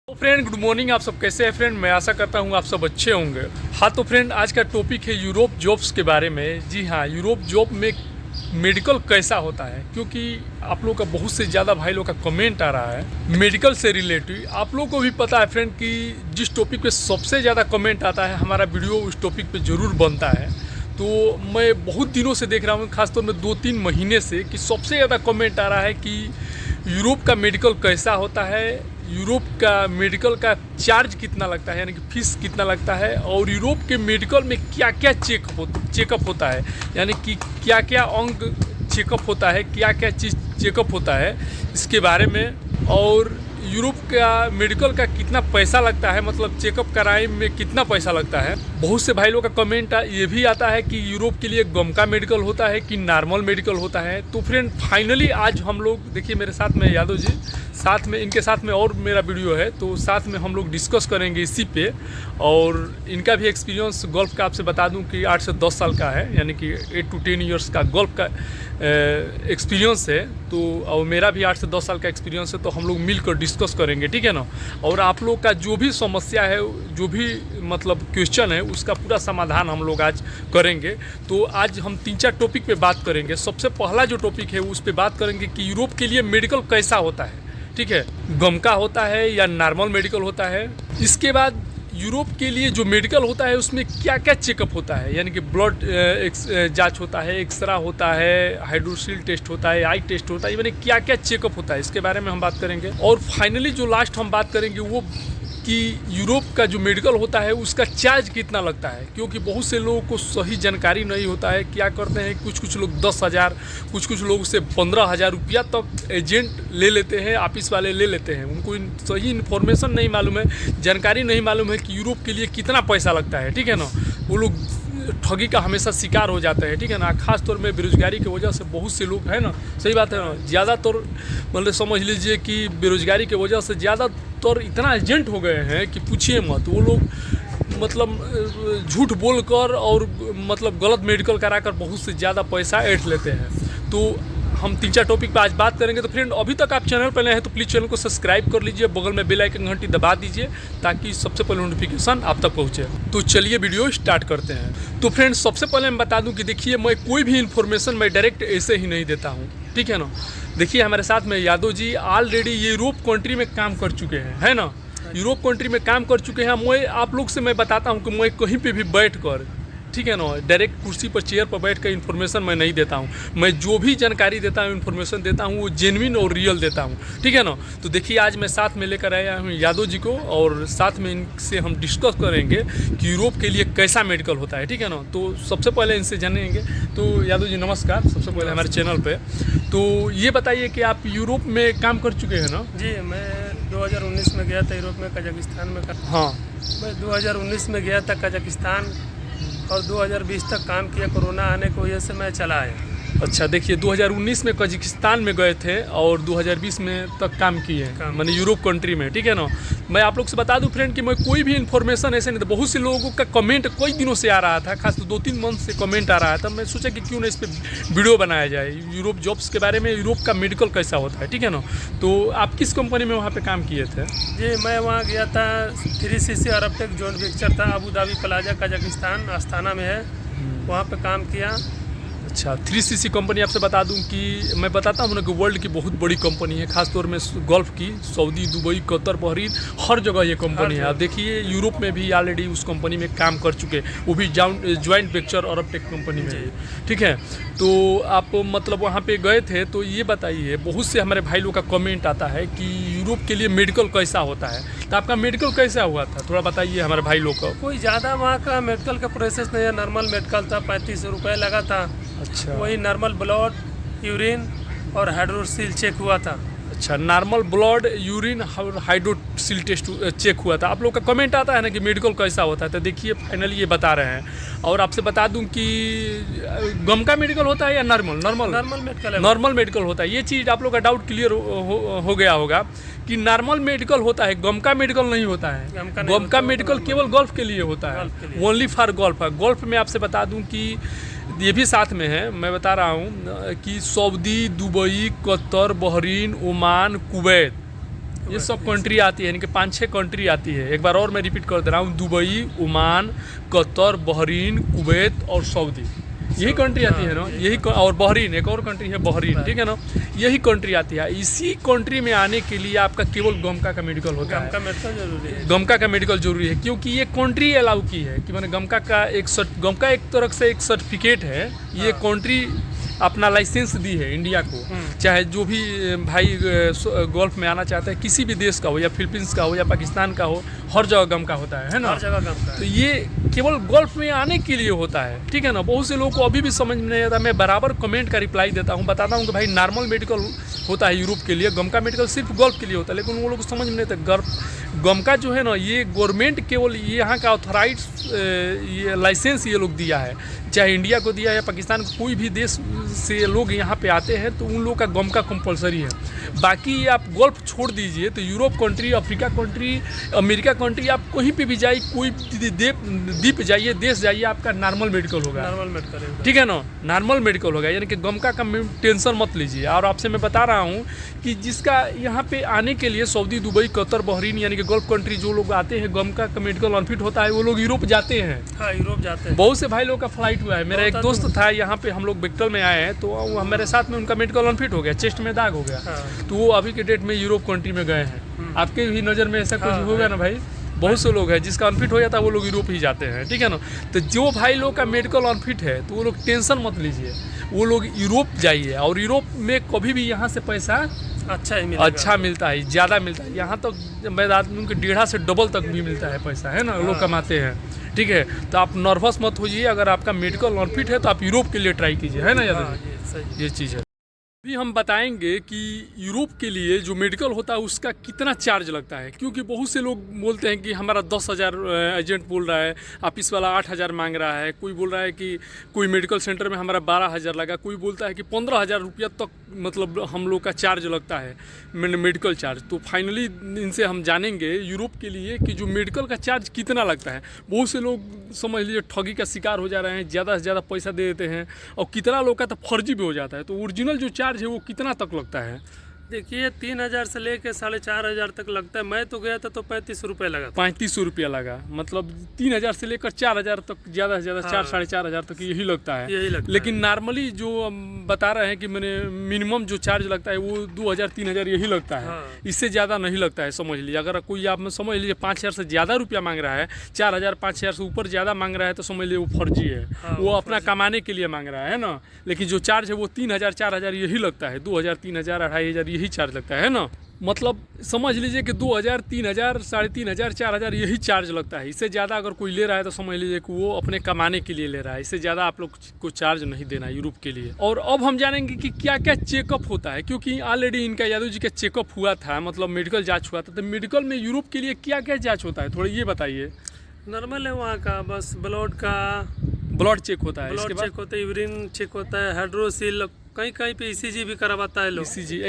तो friend good morning. आप सब कैसे हैं फ्रेंड? मैं आशा करता हूं आप सब अच्छे होंगे। हाँ तो फ्रेंड आज का टॉपिक है यूरोप जॉब्स के बारे में। जी हाँ, यूरोप जॉब में मेडिकल कैसा होता है, क्योंकि आप लोग का बहुत से ज़्यादा भाई लोग का कमेंट आ रहा है मेडिकल से रिलेटेड। आप लोग को भी पता है फ्रेंड कि जिस टॉपिक पे सबसे ज़्यादा कमेंट आता है हमारा वीडियो उस टॉपिक पे ज़रूर बनता है। तो मैं बहुत दिनों से देख रहा हूँ, खासतौर में 2-3 महीने से, कि सबसे ज़्यादा कमेंट आ रहा है कि यूरोप का मेडिकल कैसा होता है, यूरोप का मेडिकल का चार्ज कितना लगता है, यानी कि फीस कितना लगता है, और यूरोप के मेडिकल में क्या क्या चेकअप होता है, यानी कि क्या क्या अंग चेकअप होता है, क्या क्या चीज़ चेकअप होता है, इसके बारे में। और यूरोप का मेडिकल का कितना पैसा लगता है, मतलब चेकअप कराने में कितना पैसा लगता है। बहुत से भाई लोग का कमेंट ये भी आता है कि यूरोप के लिए गम का मेडिकल होता है कि नॉर्मल मेडिकल होता है। तो फ्रेंड फाइनली आज हम लोग, देखिए मेरे साथ में यादव जी, साथ में इनके साथ में और मेरा वीडियो है, तो साथ में हम लोग डिस्कस करेंगे इसी पे। और इनका भी एक्सपीरियंस गल्फ का आपसे बता दूं कि 8 से 10 साल का है, यानी कि 8 to 10 ईयर्स का गल्फ का एक्सपीरियंस है। तो और मेरा भी 8 से 10 साल का एक्सपीरियंस है, तो हम लोग मिलकर डिस्कस करेंगे, ठीक है ना। और आप लोग का जो भी समस्या है, जो भी मतलब क्वेश्चन है, उसका पूरा समाधान हम लोग आज करेंगे। तो आज हम 3-4 टॉपिक पे बात करेंगे। सबसे पहला जो टॉपिक है उस पर बात करेंगे कि यूरोप के लिए मेडिकल कैसा होता है, ठीक है, गम का होता है या नॉर्मल मेडिकल होता है। इसके बाद यूरोप के लिए जो मेडिकल होता है उसमें क्या क्या चेकअप होता है, यानी कि ब्लड जांच होता है, एक्सरा होता है, हाइड्रोसिल टेस्ट होता है, आई टेस्ट होता है, यानी क्या क्या चेकअप होता है, इसके बारे में हम बात करेंगे। और फाइनली जो लास्ट हम बात करेंगे वो कि यूरोप का जो मेडिकल होता है उसका चार्ज कितना लगता है, क्योंकि बहुत से लोगों को सही जानकारी नहीं होता है। क्या करते हैं, कुछ लोग 10,000, कुछ लोग से 15,000 रुपया तक एजेंट ले लेते हैं, ऑफिस वाले ले लेते हैं। उनको सही इन्फॉर्मेशन नहीं मालूम है, जानकारी नहीं मालूम है कि यूरोप के लिए कितना पैसा लगता है, ठीक है ना। वो लोग ठगी का हमेशा शिकार हो जाता है, ठीक है ना। खास तौर में बेरोजगारी की वजह से बहुत से लोग, है ना, सही बात है ना, ज़्यादातर मतलब समझ लीजिए कि बेरोजगारी की वजह से ज़्यादातर इतना एजेंट हो गए हैं कि पूछिए मत। वो लोग मतलब झूठ बोलकर और मतलब गलत मेडिकल कराकर बहुत से ज़्यादा पैसा ऐंठ लेते हैं। तो हम 3-4 टॉपिक पर आज बात करेंगे। तो फ्रेंड अभी तक आप चैनल पर नए हैं तो प्लीज़ चैनल को सब्सक्राइब कर लीजिए, बगल में बेल आइकन घंटी दबा दीजिए ताकि सबसे पहले नोटिफिकेशन आप तक पहुंचे। तो चलिए वीडियो स्टार्ट करते हैं। तो फ्रेंड सबसे पहले मैं बता दूं कि देखिए, मैं कोई भी इन्फॉर्मेशन मैं डायरेक्ट ऐसे ही नहीं देता हूँ, ठीक है ना। देखिए हमारे साथ में Yadav ji already Europe country में काम कर चुके हैं, है ना, यूरोप कंट्री में काम कर चुके हैं। मैं आप लोग से मैं बताता हूँ कि मैं कहीं पर भी बैठ कर, ठीक है ना, डायरेक्ट कुर्सी पर चेयर पर बैठ कर इन्फॉर्मेशन मैं नहीं देता हूँ। मैं जो भी जानकारी देता हूँ, इन्फॉर्मेशन देता हूँ, वो जेन्युइन और रियल देता हूँ, ठीक है ना। तो देखिए आज मैं साथ में लेकर आया हूँ यादव जी को, और साथ में इनसे हम डिस्कस करेंगे कि यूरोप के लिए कैसा मेडिकल होता है, ठीक है ना। तो सबसे पहले इनसे जानेंगे। तो यादव जी नमस्कार, सबसे पहले हमारे चैनल पर। तो ये बताइए कि आप यूरोप में काम कर चुके हैं ना? जी, मैं 2019 में गया था यूरोप में, कजाकिस्तान में। हाँ, मैं 2019 में गया था कजाकिस्तान और 2020 तक काम किया। कोरोना आने की वजह से मैं चला आया। अच्छा, देखिए 2019 में कजाकिस्तान में गए थे और 2020 में तक काम किए हैं, मैंने यूरोप कंट्री में, ठीक है ना। मैं आप लोग से बता दूं फ्रेंड कि मैं कोई भी इन्फॉर्मेशन ऐसे नहीं था। बहुत से लोगों का कमेंट कई दिनों से आ रहा था, खास 2-3 मंथ से कमेंट आ रहा था। मैं सोचा कि क्यों ना इस पर वीडियो बनाया जाए, यूरोप जॉब्स के बारे में, यूरोप का मेडिकल कैसा होता है, ठीक है ना। तो आप किस कंपनी में वहाँ पर काम किए थे? जी, मैं वहाँ गया था 3CC अरबटेक जॉइंट वेंचर था, अबू धाबी प्लाजा कजाकिस्तान आस्ताना में है, वहाँ पर काम किया। अच्छा, 3CC कंपनी आपसे बता दूं कि मैं बताता हूँ ना कि वर्ल्ड की बहुत बड़ी कंपनी है, खासतौर में गल्फ की, सऊदी, दुबई, कतर, बहरीन, हर जगह ये कंपनी है। आप देखिए यूरोप में भी ऑलरेडी उस कंपनी में काम कर चुके, वो भी जॉइंट वेंचर अरबटेक कंपनी में, ठीक है। तो आप मतलब वहाँ पे गए थे, तो ये बताइए, बहुत से हमारे भाई लोग का कमेंट आता है कि यूरोप के लिए मेडिकल कैसा होता है। तो आपका मेडिकल कैसा हुआ था, थोड़ा बताइए हमारे भाई लोग को। कोई ज़्यादा वहाँ का मेडिकल का प्रोसेस नहीं है, नॉर्मल मेडिकल था, 35 रुपये लगा था। अच्छा, वही नॉर्मल ब्लड, यूरिन और हाइड्रोसिल चेक हुआ था। अच्छा, नॉर्मल ब्लड, यूरिन और हाइड्रोसिल टेस्ट चेक हुआ था। आप लोग का कमेंट आता है ना कि मेडिकल कैसा होता है, तो देखिए फाइनली ये बता रहे हैं। और आपसे बता दूं कि गम का मेडिकल होता है या नॉर्मल मेडिकल है। नॉर्मल मेडिकल होता है। ये चीज़ आप लोग का डाउट क्लियर हो गया होगा कि नॉर्मल मेडिकल होता है, गम का मेडिकल नहीं होता है। गम का मेडिकल केवल गल्फ के लिए होता है, ओनली फॉर गल्फ है। गल्फ में आपसे बता दूं कि ये भी साथ में है, मैं बता रहा हूँ कि Saudi, Dubai, Qatar, Bahrain, Oman, Kuwait, ये सब कंट्री आती है, यानी कि 5-6 कंट्री आती है। एक बार और मैं रिपीट कर दे रहा हूँ, Dubai, Oman, Qatar, Bahrain, Kuwait और सऊदी, यही कंट्री आती है ना, यही और बहरीन, एक और कंट्री है बहरीन, ठीक है ना, यही कंट्री आती है। इसी कंट्री में आने के लिए आपका केवल गमका का मेडिकल होता है। गमका मेडिकल जरूरी है, गमका का मेडिकल जरूरी है, क्योंकि ये कंट्री अलाउ की है कि मैंने गमका का गमका एक तरह से एक सर्टिफिकेट है। ये कंट्री अपना लाइसेंस दी है इंडिया को, चाहे जो भी भाई गोल्फ में आना चाहता है, किसी भी देश का हो, या फिलीपींस का हो या पाकिस्तान का हो, हर जगह गमका होता है ना, हर जगह गमका। तो ये केवल गोल्फ में आने के लिए होता है, ठीक है ना। बहुत से लोगों को अभी भी समझ में नहीं आता। मैं बराबर कमेंट का रिप्लाई देता हूँ, बताता हूँ कि भाई नॉर्मल मेडिकल होता है यूरोप के लिए, गमका मेडिकल सिर्फ गोल्फ के लिए होता है, लेकिन वो लोग को समझ में नहीं आता। गमका जो है ना, ये गवर्नमेंट केवल यहाँ का ऑथराइज ये लाइसेंस ये लोग दिया है, चाहे इंडिया को दिया है या पाकिस्तान को, कोई भी देश से लोग यहाँ पे आते हैं तो उन लोग का गमका कंपलसरी है। बाकी आप गोल्फ छोड़ दीजिए तो Europe country, Africa country, America country, आप कहीं पे भी जाइए, कोई द्वीप जाइए, देश जाइए, आपका नॉर्मल मेडिकल होगा, नॉर्मल मेडिकल, ठीक है ना, नॉर्मल मेडिकल होगा। यानी कि गमका का टेंशन मत लीजिए। और आपसे मैं बता रहा हूँ कि जिसका यहाँ पे आने के लिए सऊदी, दुबई, कतर, बहरीन, यानी कि गोल्फ कंट्री जो लोग आते हैं, गमका का मेडिकल अनफिट होता है, वो लोग यूरोप जाते हैं। हाँ, यूरोप जाते हैं। बहुत से भाई लोग का फ्लाइट हुआ है। मेरा एक दोस्त था यहाँ पे, हम लोग बिक्टल में आए हैं, तो हमारे साथ में उनका मेडिकल अनफिट हो गया, चेस्ट में दाग हो गया, तो वो अभी के डेट में यूरोप कंट्री में गए हैं। आपके भी नज़र में ऐसा कुछ होगा ना भाई? बहुत से लोग हैं जिसका अनफिट हो जाता है, वो लोग यूरोप ही जाते हैं, ठीक है ना। तो जो भाई लोग का मेडिकल अनफिट है तो वो लोग टेंशन मत लीजिए, वो लोग यूरोप जाइए। और यूरोप में कभी भी यहाँ से पैसा अच्छा मिलता है, ज़्यादा मिलता है। यहाँ तक मैं आदमी के 1.5 से डबल तक भी मिलता है पैसा, है ना, लोग कमाते हैं, ठीक है। तो आप नर्वस मत होइए, अगर आपका मेडिकल अनफिट है तो आप यूरोप के लिए ट्राई कीजिए, है ना याद, ये चीज़ है। अभी हम बताएंगे कि यूरोप के लिए जो मेडिकल होता है उसका कितना चार्ज लगता है, क्योंकि बहुत से लोग बोलते हैं कि हमारा 10,000 एजेंट बोल रहा है, ऑफिस वाला 8,000 मांग रहा है, कोई बोल रहा है कि कोई मेडिकल सेंटर में हमारा 12,000 लगा, कोई बोलता है कि 15,000 रुपया तक मतलब हम लोग का चार्ज लगता है मेडिकल चार्ज। तो फाइनली इनसे हम जानेंगे यूरोप के लिए कि जो मेडिकल का चार्ज कितना लगता है। बहुत से लोग समझ लीजिए ठगी का शिकार हो जा रहे हैं, ज़्यादा से ज़्यादा पैसा दे देते हैं, और कितना लोग का तो फर्जी भी हो जाता है। तो ओरिजिनल जो चार्ज है वो कितना तक लगता है? देखिए 3,000 से लेके 4,500 तक लगता है। मैं तो गया था तो 35 रुपये लगा, 3500 रुपया लगा। मतलब 3,000 से लेकर 4,000 तक, ज़्यादा से ज़्यादा 4-4,500 तक यही लगता है, यही लगता लेकिन नॉर्मली जो बता रहे हैं कि मैंने मिनिमम जो चार्ज लगता है वो 2,000-3,000 यही लगता है। इससे ज़्यादा नहीं लगता है, समझ लीजिए। अगर कोई आप समझ लीजिए 5,000 से ज़्यादा रुपया मांग रहा है, 4,000-5,000 से ऊपर ज़्यादा मांग रहा है, तो समझ लीजिए वो फर्जी है, वो अपना कमाने के लिए मांग रहा है ना। लेकिन जो चार्ज है वो 3,000-4,000 यही लगता है, 2,000-3,000 2,500 यही चार्ज लगता है ना। मतलब समझ लीजिए कि 2,000, 3,000, 3,500, 4,000 यही चार्ज लगता है। इससे ज़्यादा अगर कोई ले रहा है तो समझ लीजिए कि वो अपने कमाने के लिए ले रहा है। इससे ज़्यादा आप लोग को चार्ज नहीं देना यूरोप के लिए। और अब हम जानेंगे कि क्या क्या चेकअप होता है, क्योंकि ऑलरेडी इनका यादव जी का चेकअप हुआ था, मतलब मेडिकल जाँच हुआ था। तो मेडिकल में यूरोप के लिए क्या क्या जाँच होता है, थोड़ा ये बताइए। नॉर्मल है वहाँ का, बस ब्लड चेक होता है, ब्लड चेक होता है, यूरिन चेक होता है, हाइड्रोसिल, कहीं कहीं पे ECG भी करवाता है लोग। ECG,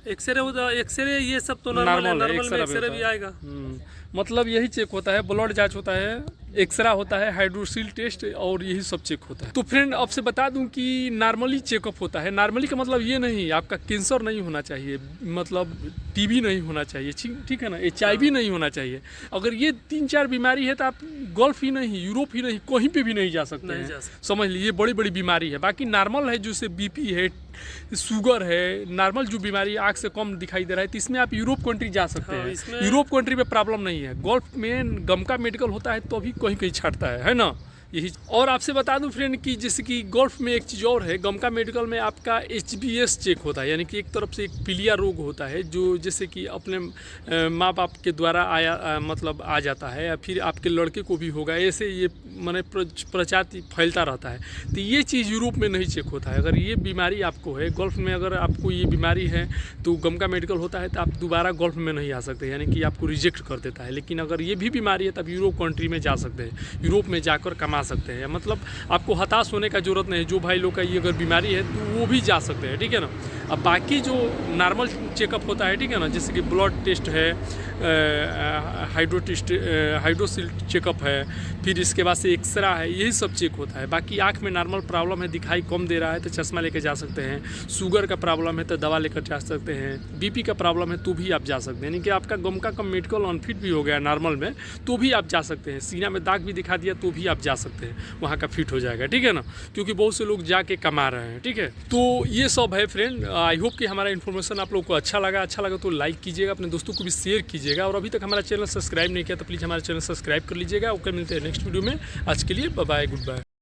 एक्सरे ये सब तो नॉर्मल है, नॉर्मल में एक्सरे भी आएगा। मतलब यही चेक होता है, ब्लड जांच होता है, एक्सरा होता है, हाइड्रोसिल टेस्ट, और यही सब चेक होता है। तो फ्रेंड आपसे बता दूं कि नॉर्मली चेकअप होता है। नॉर्मली का मतलब ये नहीं आपका कैंसर नहीं होना चाहिए, मतलब TB नहीं होना चाहिए, ठीक है ना, HIV नहीं होना चाहिए। अगर ये 3-4 बीमारी है तो आप गोल्फ ही नहीं, यूरोप ही नहीं, कहीं पे भी नहीं जा सकते हैं, समझ लीजिए। बड़ी बड़ी बीमारी है। बाकी नॉर्मल है, जैसे BP है, शुगर है, नॉर्मल जो बीमारी आँख से कम दिखाई दे रहा है, तो इसमें आप यूरोप कंट्री जा सकते हैं। यूरोप कंट्री में प्रॉब्लम नहीं है। गोल्फ में गमका मेडिकल होता है तो अभी कहीं कहीं छाटता है ना, यही। और आपसे बता दूं फ्रेंड कि जैसे कि गोल्फ में एक चीज़ और है, गमका मेडिकल में आपका HBS चेक होता है, यानी कि एक तरफ से एक पीलिया रोग होता है, जो जैसे कि अपने माँ बाप के द्वारा मतलब आ जाता है, या फिर आपके लड़के को भी होगा, ऐसे ये माने प्रजाति फैलता रहता है। तो ये चीज़ यूरोप में नहीं चेक होता है। अगर ये बीमारी आपको है, गोल्फ में अगर आपको ये बीमारी है तो गमका मेडिकल होता है तो आप दोबारा गोल्फ में नहीं आ सकते, यानी कि आपको रिजेक्ट कर देता है। लेकिन अगर ये भी बीमारी है तब यूरोप कंट्री में जा सकते हैं, यूरोप में जाकर कमा सकते हैं। मतलब आपको हताश होने का ज़रूरत नहीं है। जो भाई लोग का ये अगर बीमारी है तो वो भी जा सकते हैं, ठीक है ना। अब बाकी जो नॉर्मल चेकअप होता है, ठीक है ना, जैसे कि ब्लड टेस्ट है, हाइड्रोसिल चेकअप है, फिर इसके बाद से एक्सरा है, यही सब चेक होता है। बाकी आँख में नॉर्मल प्रॉब्लम है, दिखाई कम दे रहा है तो चश्मा लेकर जा सकते हैं। शुगर का प्रॉब्लम है तो दवा लेकर जा सकते हैं। बीपी का प्रॉब्लम है तो भी आप जा सकते हैं। यानी कि आपका गम का कम मेडिकल अनफिट भी हो गया नॉर्मल में तो भी आप जा सकते हैं। सीना में दाग भी दिखा दिया तो भी आप जा सकते हैं, वहाँ का फिट हो जाएगा, ठीक है ना। क्योंकि बहुत से लोग जाके कमा रहे हैं, ठीक है। तो ये सब है फ्रेंड। आई होप कि हमारा इन्फॉर्मेशन आप लोगों को अच्छा लगा तो लाइक कीजिएगा, अपने दोस्तों को भी शेयर कीजिएगा, और अभी तक हमारा चैनल सब्सक्राइब नहीं किया तो प्लीज़ हमारा चैनल सब्सक्राइब कर लीजिएगा। ओके, मिलते हैं नेक्स्ट वीडियो में। आज के लिए बाय बाय, गुड बाय।